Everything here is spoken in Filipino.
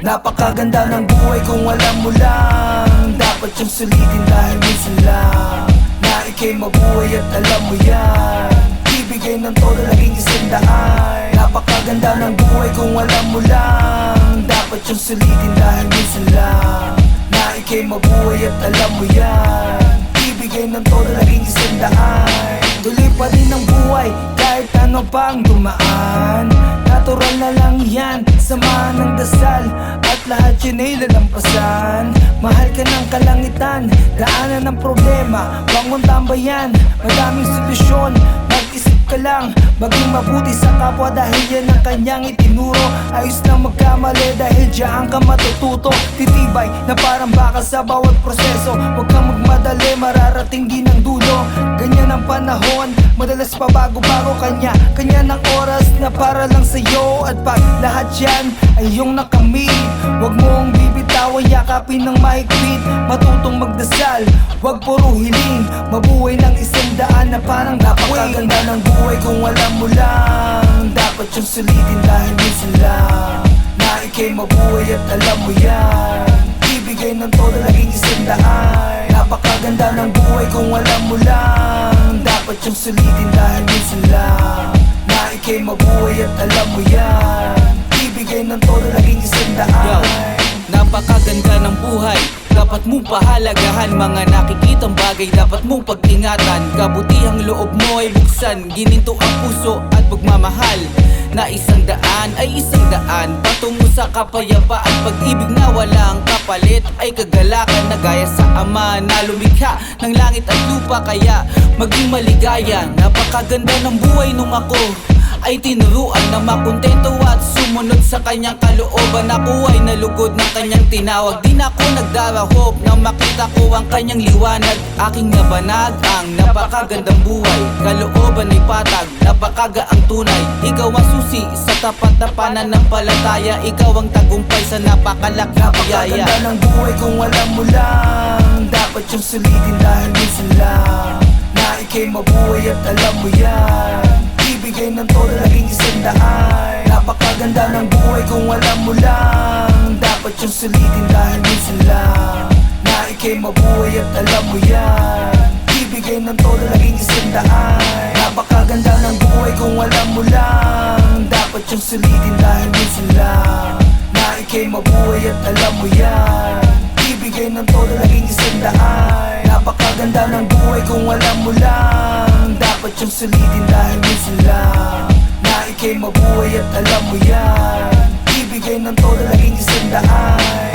Napakaganda ng buhay kung alam mo lang. Dapat yung sulitin dahil minsan lang na ika'y mabuhay at alam mo yan. Ibigay ng todo naging isang daan. Napakaganda ng buhay kung alam mo lang. Dapat yung sulitin dahil minsan lang na ika'y mabuhay at alam mo yan. Ibigay ng todo naging isang daan. Tuloy pa rin ang buhay kahit ano pang dumaan. Natural na lang yan, samahan ng dasal at lahat yun ay lalampasan. Mahal ka ng kalangitan, daanan ng problema, bangon tambayan, madaming solusyon. Mag-isip ka lang, maging mabuti sa kapwa dahil yan ang kanyang itinuro. Ayos na magkamali dahil diyan ka matututo. Titibay na parang bakal sa bawat proseso. Huwag kang magmadali, mararating din ang dulo. Ganyan ang panahon, madalas pa bago-bago kanya ng oras na para lang sa'yo. At pag lahat yan ay iyong nakamit, huwag mong bibitawan, yakapin ng mahigpit. Matutong magdasal, huwag puro hiling. Mabuhay ng isang daan na parang napakaganda ng buhay kung alam mo lang. Dapat yung sulitin dahil minsan lang na ika'y mabuhay at alam mo yan. Ibigay ng todo naging isang daan. Napakaganda ng buhay kung alam mo lang. Dapat yung sulitin dahil minsan lang na ika'y mabuhay at alam mo yan. Ibigay ng todo naging isang daan. Napakaganda ng buhay, dapat mong pahalagahan. Mga nakikitang bagay dapat mong pag-ingatan. Kabutihang loob mo ay buksan, gininto ang puso at pagmamahal. Na isang daan ay isang daan patungo sa kapayapaan. Pag-ibig na walang kapalit ay kagalakan na gaya sa Ama na lumikha ng langit at lupa. Kaya maging maligaya, napakaganda ng buhay nung ako ay tinuruan na makontento at sumunod sa kanyang kalooban. Ako ay nalugod ng kanyang tinawag, di na ako nagdarahop nang makita ko ang kanyang liwanag. Aking nabanag ang napakagandang buhay, kalooban ay patag, napakagaang tunay. Ikaw ang susi sa tapat na pananampalataya, ikaw ang tagumpay sa napakalaking biyaya. Napakaganda ng buhay kung alam mo lang. Dapat yung sulitin dahil minsan lang na ika'y mabuhay at alam mo yan. Ibigay ng todo naging isang daan. Napakaganda ng buhay kung alam mo lang. Dapat yung sulitin dahil minsan lang na ika'y mabuhay at alam mo yan. Ibigay ng todo naging isang daan. Napakaganda ng buhay kung alam mo lang. Dapat yung sulitin dahil minsan lang na ika'y mabuhay at alam mo yan. Ibigay ng todo naging isang daan. Napakaganda ng buhay kung alam mo lang. Dapat yung sulitin dahil minsan lang na ika'y mabuhay at alam mo yan. Ibigay ng todo naging isang daan.